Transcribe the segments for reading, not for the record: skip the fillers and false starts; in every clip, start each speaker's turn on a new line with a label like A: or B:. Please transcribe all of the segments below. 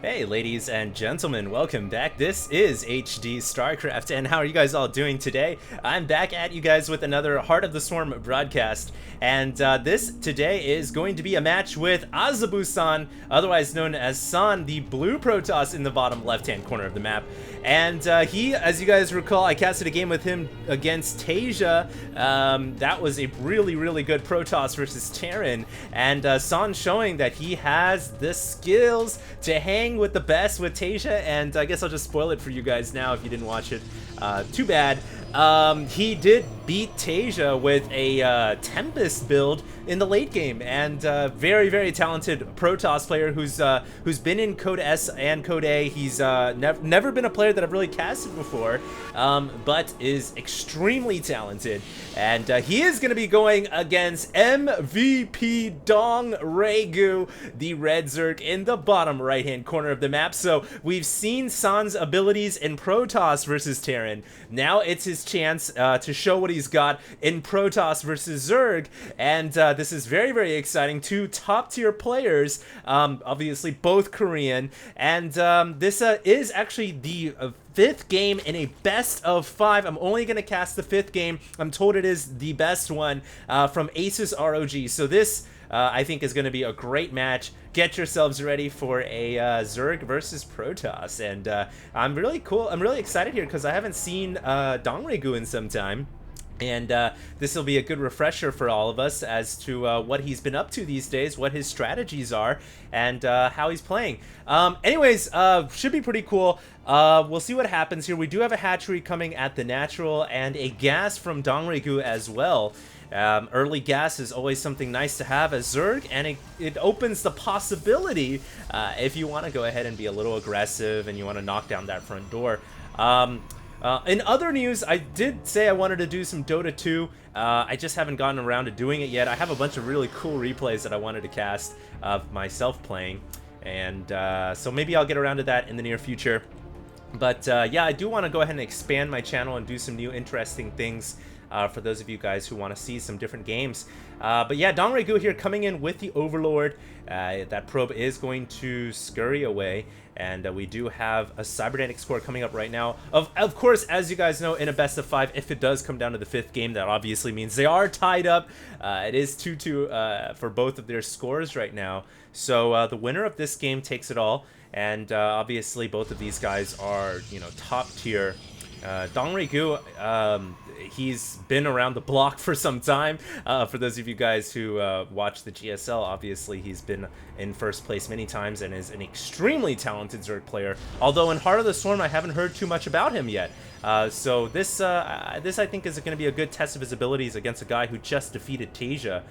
A: Hey ladies and gentlemen, welcome back. This is HD Starcraft, and how are you guys all doing today? I'm back at you guys with another Heart of the Swarm broadcast, and this today is going to be a match with Azabu-san, otherwise known as San, the blue Protoss in the bottom left-hand corner of the map. And he, as you guys recall, I casted a game with him against Tasia. That was a really good Protoss versus Terran, and San showing that he has the skills to hang with the best with Tasia, and I guess I'll just spoil it for you guys now if you didn't watch it. Too bad. He did beat Tasia with a Tempest build in the late game, and very talented Protoss player who's been in Code S and Code A. He's never been a player that I've really casted before, but is extremely talented, and he is going to be going against MVP Dongraegu, the red Zerg in the bottom right hand corner of the map. So we've seen San's abilities in Protoss versus Terran. Now it's his chance to show what he's got in Protoss versus Zerg, and this is very exciting. Two top tier players, obviously both Korean, and this is actually the fifth game in a best of 5. I'm only going to cast the fifth game. I'm told it is the best one from Aces ROG. So this I think is going to be a great match. Get yourselves ready for a Zerg versus Protoss, and I'm really excited here because I haven't seen Dongraegu in some time. And this will be a good refresher for all of us as to what he's been up to these days, what his strategies are, and how he's playing. Anyways, should be pretty cool. We'll see what happens here. We do have a hatchery coming at the natural and a gas from Dongraegu as well. Early gas is always something nice to have as Zerg, and it opens the possibility if you want to go ahead and be a little aggressive and you want to knock down that front door. In other news, I did say I wanted to do some Dota 2. I just haven't gotten around to doing it yet. I have a bunch of really cool replays that I wanted to cast of myself playing, and so maybe I'll get around to that in the near future. But yeah, I do want to go ahead and expand my channel and do some new interesting things for those of you guys who want to see some different games. But yeah, Dongraegu here coming in with the Overlord. That probe is going to scurry away, and we do have a cybernetic score coming up right now. Of course, as you guys know, in a best of 5, if it does come down to the 5th game, that obviously means they are tied up. It is 2-2 for both of their scores right now. So the winner of this game takes it all, and obviously both of these guys are, you know, top tier. Dongraegu, he's been around the block for some time. For those of you guys who watch the GSL, obviously he's been in first place many times and is an extremely talented Zerg player. Although in Heart of the Storm, I haven't heard too much about him yet. So this I think is going to be a good test of his abilities against a guy who just defeated Tasia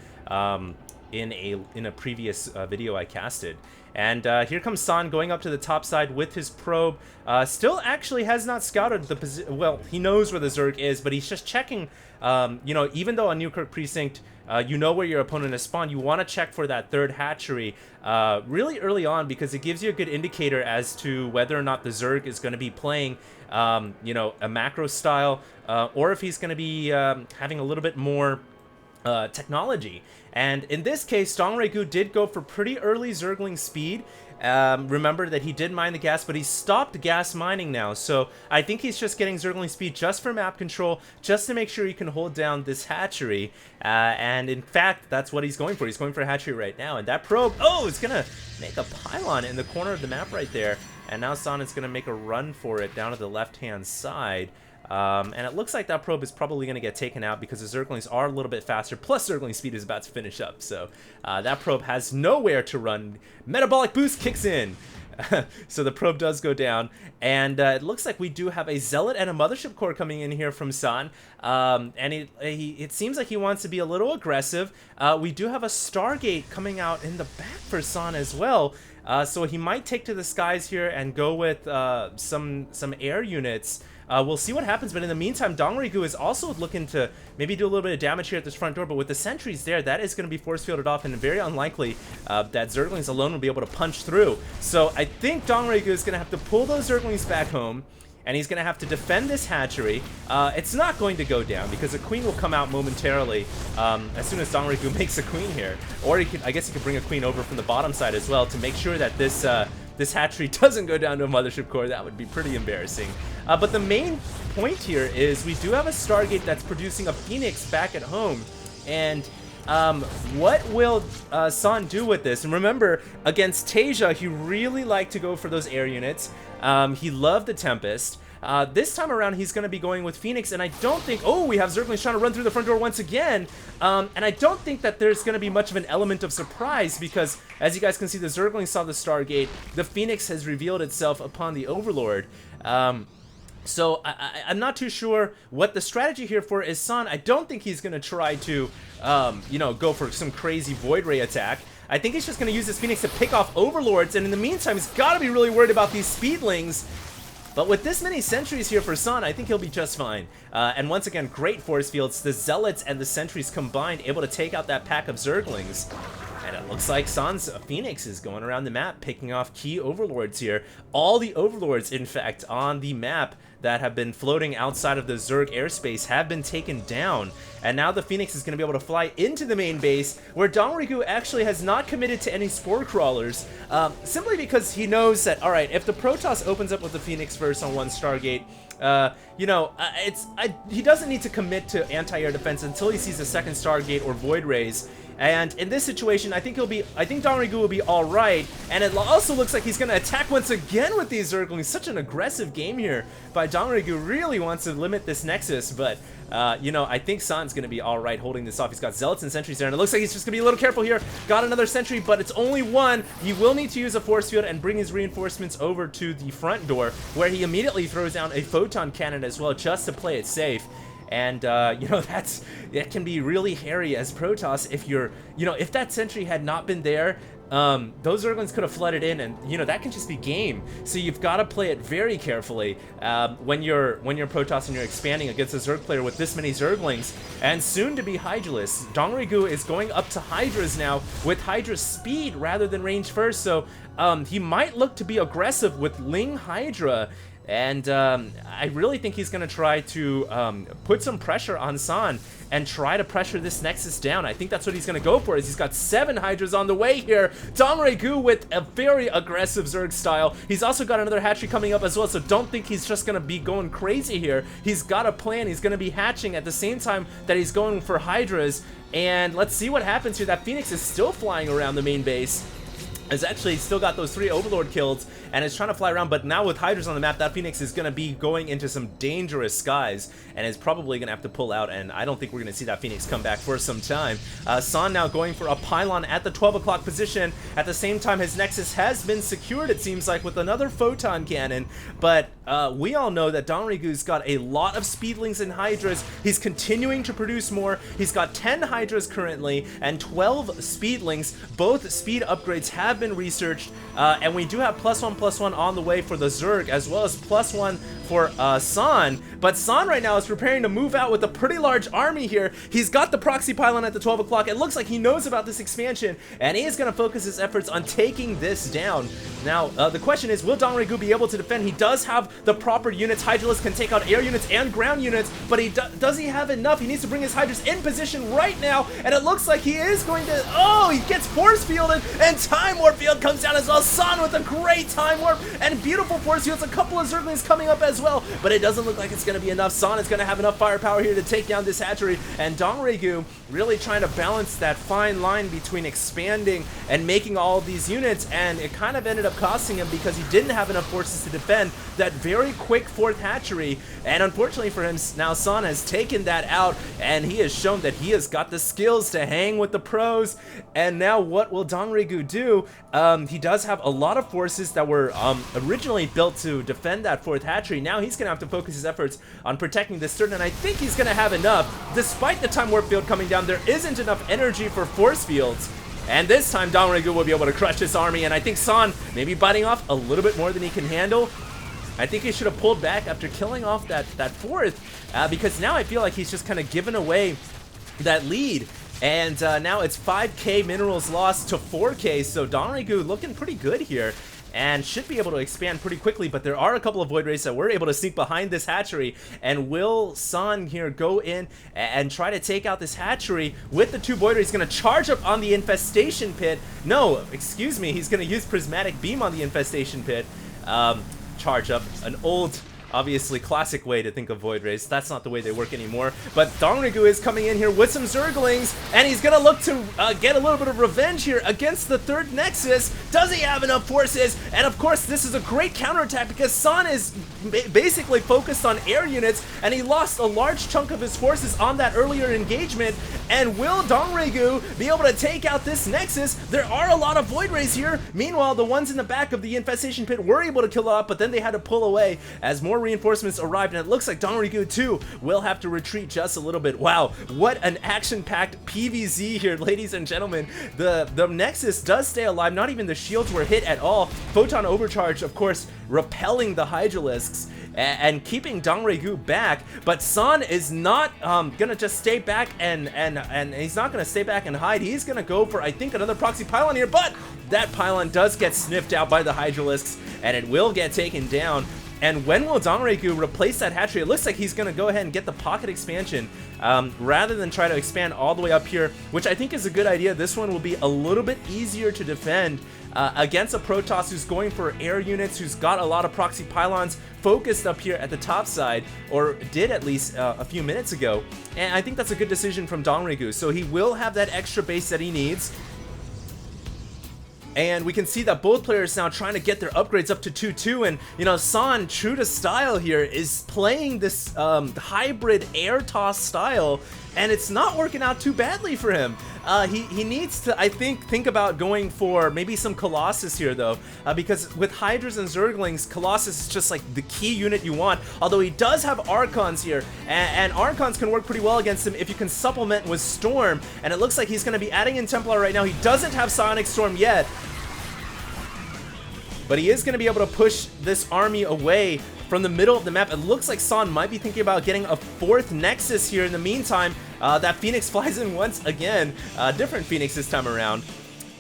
A: in a previous video I casted. And here comes San going up to the top side with his probe. Still actually has not scouted the position. Well, he knows where the Zerg is, but he's just checking. You know, even though on Newkirk Precinct, you know where your opponent has spawned, you want to check for that third hatchery really early on, because it gives you a good indicator as to whether or not the Zerg is going to be playing, you know, a macro style, or if he's going to be having a little bit more technology. And in this case, Dongraegu did go for pretty early Zergling speed. Remember that he did mine the gas, but he stopped gas mining now. So I think he's just getting Zergling speed just for map control, just to make sure he can hold down this hatchery. And in fact, that's what he's going for. He's going for a hatchery right now. And that probe, oh, it's going to make a pylon in the corner of the map right there. And now San is going to make a run for it down to the left-hand side. And it looks like that probe is probably going to get taken out because the Zerglings are a little bit faster, plus Zergling speed is about to finish up. So that probe has nowhere to run. Metabolic boost kicks in. So the probe does go down, and it looks like we do have a Zealot and a Mothership Core coming in here from San, and it seems like he wants to be a little aggressive. We do have a Stargate coming out in the back for San as well, so he might take to the skies here and go with some air units. We'll see what happens, but in the meantime, Dongraegu is also looking to maybe do a little bit of damage here at this front door, but with the sentries there, that is going to be force fielded off, and very unlikely that Zerglings alone will be able to punch through. So I think Dongraegu is going to have to pull those Zerglings back home, and he's going to have to defend this hatchery. It's not going to go down because a queen will come out momentarily as soon as Dongraegu makes a queen here. Or he could, I guess he could bring a queen over from the bottom side as well to make sure that this this hatchery doesn't go down to a mothership core. That would be pretty embarrassing. But the main point here is we do have a Stargate that's producing a Phoenix back at home. And what will San do with this? And remember, against Tasia, he really liked to go for those air units. He loved the Tempest. This time around, he's going to be going with Phoenix, and I don't think... Oh, we have Zerglings trying to run through the front door once again. And I don't think that there's going to be much of an element of surprise, because, as you guys can see, the Zerglings saw the Stargate. The Phoenix has revealed itself upon the Overlord. So I'm not too sure what the strategy here for is. San, I don't think he's going to try to, you know, go for some crazy Void Ray attack. I think he's just going to use his Phoenix to pick off Overlords, and in the meantime, he's got to be really worried about these Speedlings. But with this many sentries here for San, I think he'll be just fine. And once again, great force fields. The Zealots and the sentries combined, able to take out that pack of Zerglings. And it looks like San's Phoenix is going around the map, picking off key Overlords here. All the Overlords, in fact, on the map that have been floating outside of the Zerg airspace have been taken down. And now the Phoenix is going to be able to fly into the main base, where Dongraegu actually has not committed to any Spore Crawlers, simply because he knows that, alright, if the Protoss opens up with the Phoenix first on one Stargate, you know, he doesn't need to commit to anti-air defense until he sees a second Stargate or Void Rays. And in this situation, I think Dongraegu will be all right. And it also looks like he's going to attack once again with these Zerglings. Such an aggressive game here by Dongraegu. Really wants to limit this Nexus, but you know, I think San's going to be all right holding this off. He's got Zealots and Sentries there, and it looks like he's just going to be a little careful here. Got another Sentry, but it's only one. He will need to use a Force Field and bring his reinforcements over to the front door, where he immediately throws down a Photon Cannon as well, just to play it safe. And, you know, that can be really hairy as Protoss if you're, you know, if that Sentry had not been there, those Zerglings could have flooded in, and, you know, that can just be game. So you've got to play it very carefully when you're Protoss and you're expanding against a Zerg player with this many Zerglings, and soon to be Hydraless. Dongraegu is going up to Hydras now with Hydra speed rather than range first, so he might look to be aggressive with Ling Hydra. And I really think he's going to try to put some pressure on San and try to pressure this Nexus down. I think that's what he's going to go for, is he's got 7 Hydras on the way here. Dongraegu with a very aggressive Zerg style. He's also got another hatchery coming up as well, so don't think he's just going to be going crazy here. He's got a plan. He's going to be hatching at the same time that he's going for Hydras. And let's see what happens here. That Phoenix is still flying around the main base. Has actually still got those 3 Overlord kills and is trying to fly around, but now with Hydras on the map, that Phoenix is going to be going into some dangerous skies and is probably going to have to pull out, and I don't think we're going to see that Phoenix come back for some time. San now going for a pylon at the 12 o'clock position. At the same time, his Nexus has been secured, it seems like, with another Photon Cannon, but we all know that Dongraegu's got a lot of Speedlings and Hydras. He's continuing to produce more. He's got 10 Hydras currently and 12 Speedlings. Both speed upgrades have been researched, and we do have +1/+1 on the way for the Zerg, as well as +1 for San. But San right now is preparing to move out with a pretty large army here. He's got the proxy pylon at the 12 o'clock. It looks like he knows about this expansion, and he is going to focus his efforts on taking this down. Now, the question is, will Dongraegu be able to defend? He does have the proper units. Hydraless can take out air units and ground units, but does he have enough? He needs to bring his Hydras in position right now, and it looks like he is going to... Oh, he gets force fielded, and Time Warp Field comes down as well. San with a great Time Warp and beautiful force fields. A couple of Zerglings coming up as well, but it doesn't look like it's going to be enough. San is going to have enough firepower here to take down this hatchery, and Dongraegu really trying to balance that fine line between expanding and making all of these units, and it kind of ended up costing him because he didn't have enough forces to defend that very quick 4th hatchery. And unfortunately for him, now San has taken that out, and he has shown that he has got the skills to hang with the pros. And now what will Dongraegu do? He does have a lot of forces that were originally built to defend that 4th hatchery. Now he's going to have to focus his efforts on protecting this turret, and I think he's going to have enough. Despite the Time Warp Field coming down, there isn't enough energy for force fields. And this time, Dongraegu will be able to crush this army, and I think San may be biting off a little bit more than he can handle. I think he should have pulled back after killing off that 4th, because now I feel like he's just kind of given away that lead. And now it's 5k minerals lost to 4k, so Dongraegu looking pretty good here. and should be able to expand pretty quickly, but there are a couple of Void Rays that were able to sneak behind this hatchery. And will San here go in and try to take out this hatchery with the 2 Void Rays? He's going to charge up on the infestation pit. No, excuse me, he's going to use Prismatic Beam on the infestation pit. Charge up, an old, obviously classic way to think of Void Rays. That's not the way they work anymore. But Dongraegu is coming in here with some Zerglings, and he's gonna look to get a little bit of revenge here against the 3rd Nexus. Does he have enough forces? And of course, this is a great counterattack because San is basically focused on air units, and he lost a large chunk of his forces on that earlier engagement. And will Dongraegu be able to take out this Nexus? There are a lot of Void Rays here. Meanwhile, the ones in the back of the infestation pit were able to kill it off, but then they had to pull away as more reinforcements arrived, and it looks like Dongraegu too will have to retreat just a little bit. Wow, what an action-packed PvZ here, ladies and gentlemen. The Nexus does stay alive. Not even the shields were hit at all. Photon Overcharge, of course, repelling the Hydralisks and keeping Dongraegu back, but San is not gonna just stay back and he's not gonna stay back and hide. He's gonna go for, I think, another proxy pylon here, but that pylon does get sniffed out by the Hydralisks, and it will get taken down. And when will Dongraegu replace that hatchery? It looks like he's going to go ahead and get the pocket expansion rather than try to expand all the way up here, which I think is a good idea. This one will be a little bit easier to defend against a Protoss who's going for air units, who's got a lot of proxy pylons focused up here at the top side, or did at least a few minutes ago. And I think that's a good decision from Dongraegu. So he will have that extra base that he needs. And we can see that both players now trying to get their upgrades up to 2-2, and you know, San, true to style here, is playing this hybrid air toss style, and it's not working out too badly for him. He needs to, I think about going for maybe some Colossus here though, because with Hydras and Zerglings, Colossus is just like the key unit you want, although he does have Archons here, and Archons can work pretty well against him if you can supplement with Storm, and it looks like he's going to be adding in Templar right now. He doesn't have Psionic Storm yet, but he is going to be able to push this army away from the middle of the map. It looks like San might be thinking about getting a 4th Nexus here in the meantime. That Phoenix flies in once again, different Phoenix this time around.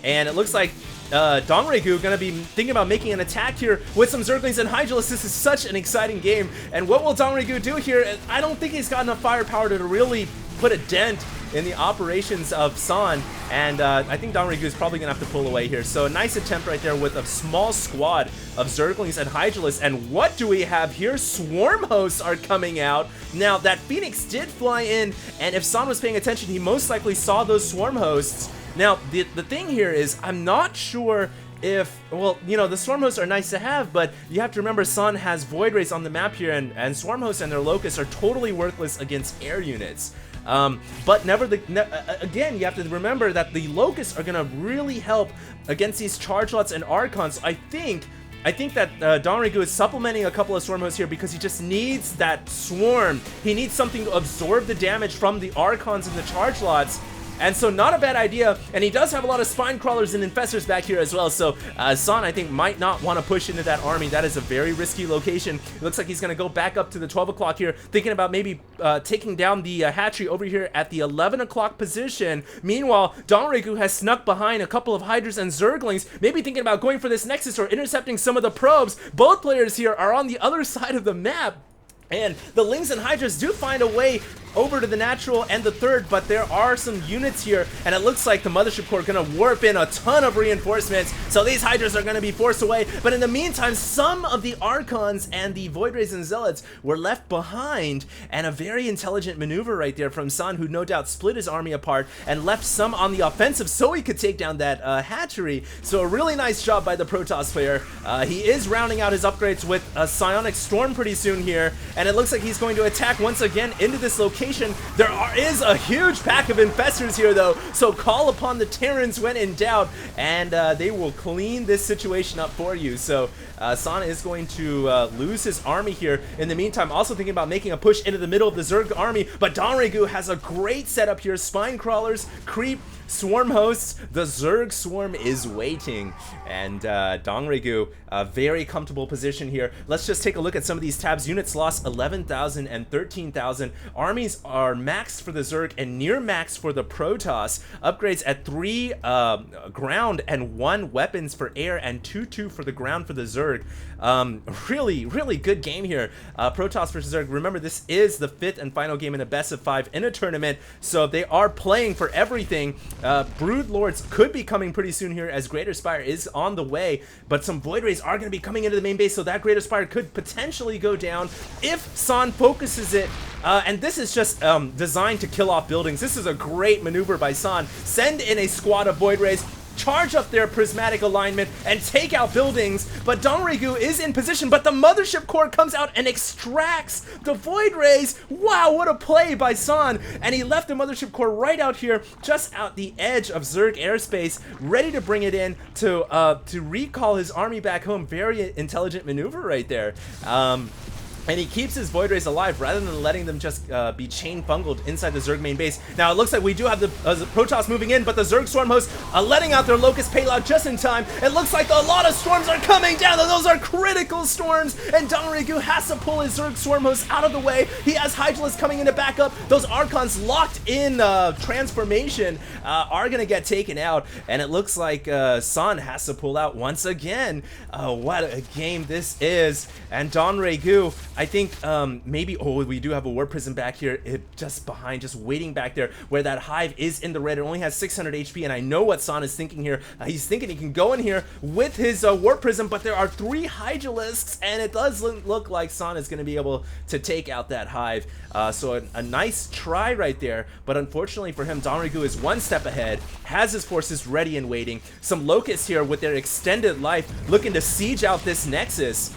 A: And it looks like Dongraegu going to be thinking about making an attack here with some Zerglings and Hydralisks. This is such an exciting game. And what will Dongraegu do here? I don't think he's got enough firepower to really put a dent in the operations of San, and I think Dongraegu is probably gonna have to pull away here. So a nice attempt right there with a small squad of Zerglings and Hydralisks. And what do we have here? Swarm hosts are coming out. Now that Phoenix did fly in, and if San was paying attention, he most likely saw those swarm hosts. Now the thing here is, I'm not sure if, well, you know, the Swarm Hosts are nice to have, but you have to remember San has Void Rays on the map here, and Swarm Hosts and their Locusts are totally worthless against air units. But again, you have to remember that the Locusts are going to really help against these Charge Lots and Archons. So I think that Dongraegu is supplementing a couple of Swarm Hosts here because he just needs that Swarm. He needs something to absorb the damage from the Archons and the Charge Lots. And so not a bad idea, and he does have a lot of Spine Crawlers and Infestors back here as well, so San, I think, might not want to push into that army. That is a very risky location. It looks like he's going to go back up to the 12 o'clock here, thinking about maybe taking down the hatchery over here at the 11 o'clock position. Meanwhile, Dongraegu has snuck behind a couple of Hydras and Zerglings, maybe thinking about going for this Nexus or intercepting some of the probes. Both players here are on the other side of the map, and the Lings and Hydras do find a way over to the natural and the third, but there are some units here, and it looks like the Mothership Core are going to warp in a ton of reinforcements, so these Hydras are going to be forced away. But in the meantime, some of the Archons and the Void Rays and Zealots were left behind, and a very intelligent maneuver right there from San, who no doubt split his army apart and left some on the offensive so he could take down that hatchery. So a really nice job by the Protoss player. He is rounding out his upgrades with a Psionic Storm pretty soon here, and it looks like he's going to attack once again into this location. There is a huge pack of Infestors here though, so call upon the Terrans when in doubt, and they will clean this situation up for you. So San is going to lose his army here. In the meantime, also thinking about making a push into the middle of the Zerg army, but Dongraegu has a great setup here. Spine Crawlers, Creep, Swarm Hosts. The Zerg Swarm is waiting, and Dongraegu, a very comfortable position here. Let's just take a look at some of these tabs. Units lost 11,000 and 13,000. Armies Bounties are maxed for the Zerg and near max for the Protoss. Upgrades at 3 ground and 1 weapons for air and 2 for the ground for the Zerg. Really good game here. Protoss versus Zerg. Remember, this is the 5th and final game in a best of 5 in a tournament, so they are playing for everything. Brood Lords could be coming pretty soon here as Greater Spire is on the way, but some Void Rays are going to be coming into the main base, so that Greater Spire could potentially go down if San focuses it. And this is just designed to kill off buildings. This is a great maneuver by San. Send in a squad of Void Rays, charge up their prismatic alignment, and take out buildings. But Dongraegu is in position, but the Mothership Core comes out and extracts the Void Rays. Wow, what a play by San. And he left the Mothership Core right out here, just out the edge of Zerg airspace, ready to bring it in to recall his army back home. Very intelligent maneuver right there. And he keeps his Void Rays alive rather than letting them just be chain bungled inside the Zerg main base. Now it looks like we do have the Protoss moving in, but the Zerg Storm Hosts letting out their Locust Payload just in time. It looks like a lot of storms are coming down, and those are critical storms, and Dongraegu has to pull his Zerg Storm Hosts out of the way. He has Hydralisks coming in to back up. Those Archons locked in transformation are going to get taken out, and it looks like San has to pull out once again. What a game this is, and Dongraegu, I think maybe, oh, we do have a Warp Prism back here, just behind, just waiting back there, where that Hive is in the red. It only has 600 HP, and I know what San is thinking here. He's thinking he can go in here with his Warp Prism, but there are 3 Hydralisks, and it does look like San is going to be able to take out that Hive. So a nice try right there, but unfortunately for him, Dongraegu is 1 step ahead, has his forces ready and waiting. Some Locusts here with their extended life, looking to siege out this Nexus.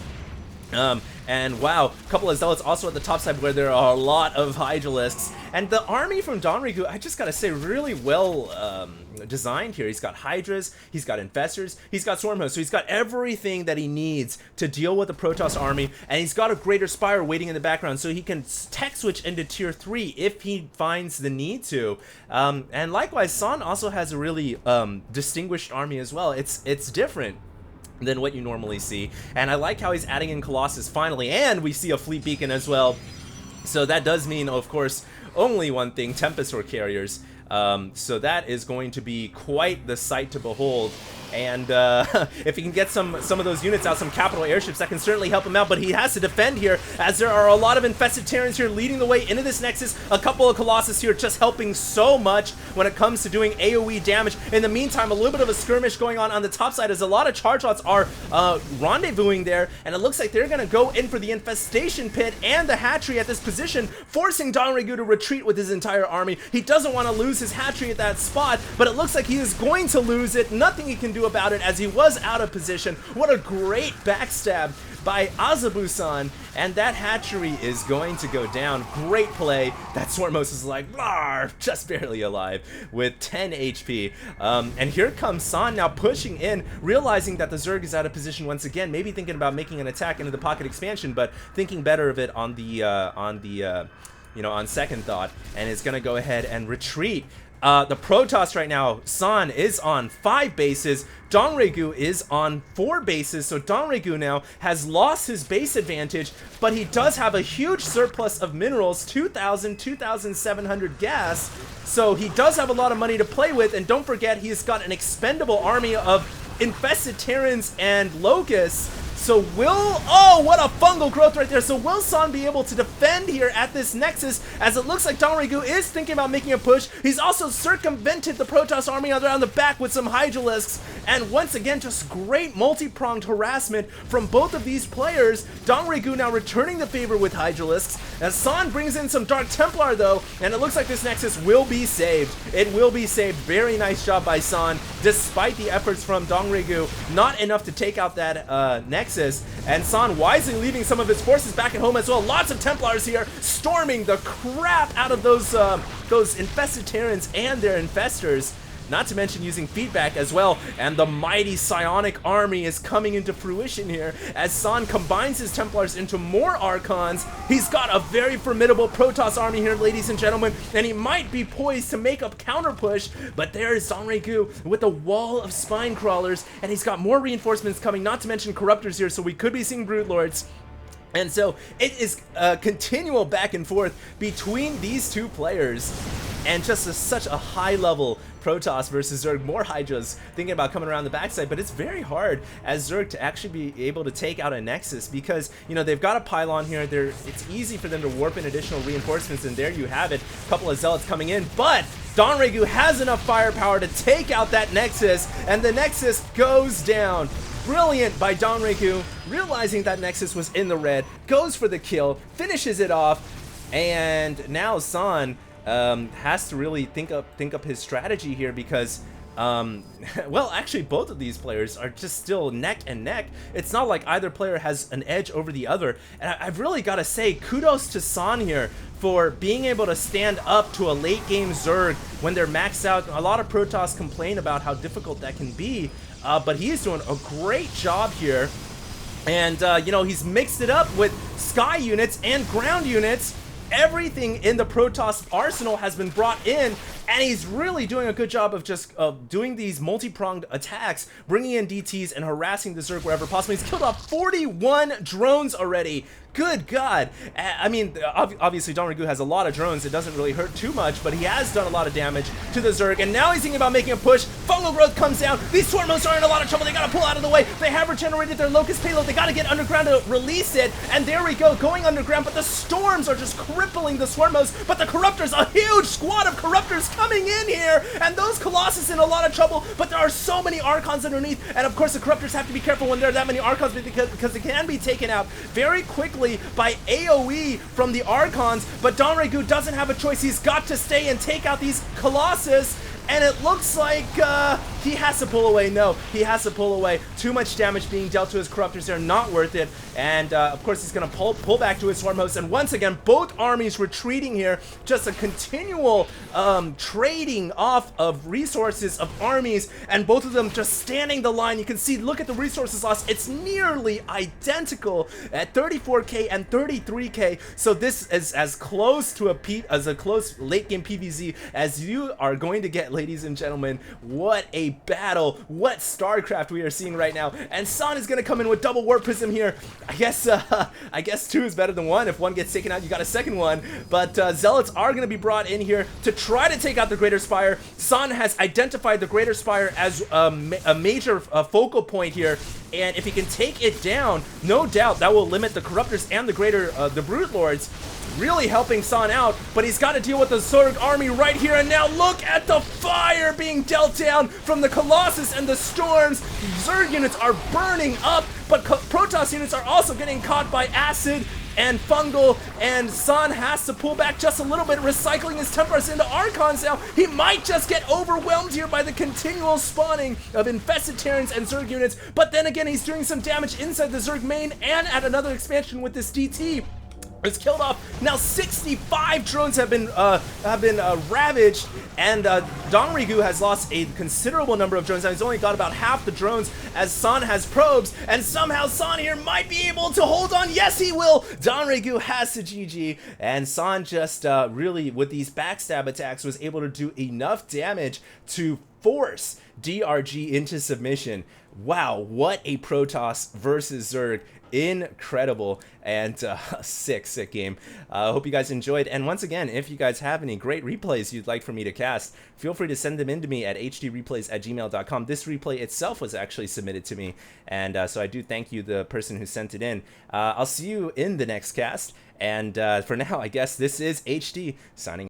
A: And wow, a couple of Zealots also at the top side where there are a lot of Hydralisks. And the army from Dongraegu, I just gotta say, really well designed here. He's got Hydras, he's got Infestors, he's got Storm Hosts, so he's got everything that he needs to deal with the Protoss army, and he's got a Greater Spire waiting in the background, so he can tech switch into tier 3 if he finds the need to. And likewise, San also has a really distinguished army as well. It's different than what you normally see, and I like how he's adding in Colossus finally, and we see a fleet beacon as well. So that does mean, of course, only one thing: Tempest or carriers. So that is going to be quite the sight to behold. And if he can get some of those units out, some capital airships, that can certainly help him out. But he has to defend here, as there are a lot of infested Terrans here leading the way into this Nexus. A couple of Colossus here just helping so much when it comes to doing AoE damage. In the meantime, a little bit of a skirmish going on the top side, as a lot of charge lots are rendezvousing there. And it looks like they're going to go in for the Infestation Pit and the Hatchery at this position, forcing Dongraegu to retreat with his entire army. He doesn't want to lose his Hatchery at that spot, but it looks like he is going to lose it. Nothing he can do about it, as he was out of position. What a great backstab by Azabu-san, and that Hatchery is going to go down. Great play. That Swarmos is like, just barely alive with 10 HP. And here comes San now pushing in, realizing that the Zerg is out of position once again, maybe thinking about making an attack into the pocket expansion, but thinking better of it on the on second thought, and is going to go ahead and retreat. The Protoss right now, San is on 5 bases, Dongraegu is on 4 bases, so Dongraegu now has lost his base advantage, but he does have a huge surplus of minerals, 2,700 gas, so he does have a lot of money to play with. And don't forget, he's got an expendable army of infested Terrans and Locusts. So what a fungal growth right there. So will San be able to defend here at this Nexus, as it looks like Dongraegu is thinking about making a push. He's also circumvented the Protoss army around the back with some Hydralisks, and once again, just great multi-pronged harassment from both of these players. Dongraegu now returning the favor with Hydralisks, as San brings in some Dark Templar though, and it looks like this Nexus will be saved. It will be saved. Very nice job by San, despite the efforts from Dongraegu. Not enough to take out that Nexus. And San wisely leaving some of his forces back at home as well. Lots of Templars here, storming the crap out of those infested Terrans and their infestors. Not to mention using feedback as well, and the mighty psionic army is coming into fruition here as San combines his Templars into more Archons. He's got a very formidable Protoss army here, ladies and gentlemen, and he might be poised to make a counter push, but there is Dongraegu with a wall of spine crawlers, and he's got more reinforcements coming, not to mention Corruptors here, so we could be seeing Broodlords. And so it is a continual back and forth between these two players, and just such a high level Protoss versus Zerg. More Hydras thinking about coming around the backside, but it's very hard as Zerg to actually be able to take out a Nexus because, you know, they've got a pylon here. It's easy for them to warp in additional reinforcements, and there you have it. A couple of Zealots coming in, but Dongraegu has enough firepower to take out that Nexus, and the Nexus goes down. Brilliant by Dongraegu, realizing that Nexus was in the red, goes for the kill, finishes it off, and now San has to really think up his strategy here because well, actually both of these players are just still neck and neck. It's not like either player has an edge over the other, and I've really got to say kudos to San here for being able to stand up to a late game Zerg when they're maxed out. A lot of Protoss complain about how difficult that can be, but he is doing a great job here. And, you know, he's mixed it up with sky units and ground units. Everything in the Protoss arsenal has been brought in, and he's really doing a good job of just doing these multi-pronged attacks, bringing in DTs and harassing the Zerg wherever possible. He's killed off 41 drones already. Good God. I mean, obviously Dongraegu has a lot of drones. It doesn't really hurt too much, but he has done a lot of damage to the Zerg, and now he's thinking about making a push. Fungal growth comes down. These Swarm hosts are in a lot of trouble. They gotta pull out of the way. They have regenerated their Locust payload. They gotta get underground to release it, and there we go, going underground, but the storms are just crippling the Swarm hosts, but the Corruptors, a huge squad of Corruptors coming in here, and those Colossus in a lot of trouble, but there are so many Archons underneath, and of course the Corruptors have to be careful when there are that many Archons because they can be taken out very quickly by AoE from the Archons, but Dongraegu doesn't have a choice. He's got to stay and take out these Colossus, and it looks like he has to pull away. No, he has to pull away. Too much damage being dealt to his Corruptors. They're not worth it. And of course, he's going to pull back to his Swarm host. And once again, both armies retreating here. Just a continual trading off of resources of armies. And both of them just standing the line. You can see, look at the resources lost. It's nearly identical at 34k and 33k. So this is as close to a close late game PvZ as you are going to get, ladies and gentlemen. What a battle, what Starcraft we are seeing right now. And San is going to come in with double Warp Prism here. I guess 2 is better than 1. If 1 gets taken out, you got a second one. But Zealots are going to be brought in here to try to take out the Greater Spire. San has identified the Greater Spire as a major focal point here. And if he can take it down, no doubt that will limit the Corruptors and the Brute Lords, really helping San out, but he's got to deal with the Zerg army right here, and now look at the fire being dealt down from the Colossus and the Storms. Zerg units are burning up, but Protoss units are also getting caught by acid and fungal, and San has to pull back just a little bit, recycling his Templars into Archons now. He might just get overwhelmed here by the continual spawning of infested Terrans and Zerg units, but then again, he's doing some damage inside the Zerg main and at another expansion with this DT. Is killed off. Now 65 drones have been ravaged, and Dongraegu has lost a considerable number of drones. Now he's only got about half the drones as San has probes, and somehow San here might be able to hold on. Yes, he will. Dongraegu has to GG, and San just really, with these backstab attacks, was able to do enough damage to force DRG into submission. Wow, what a Protoss versus Zerg. Incredible, and sick game. Hope you guys enjoyed, and once again, if you guys have any great replays you'd like for me to cast, feel free to send them in to me at hdreplays@gmail.com. This replay itself was actually submitted to me, and so I do thank you, the person who sent it in. I'll see you in the next cast, and for now, I guess this is HD signing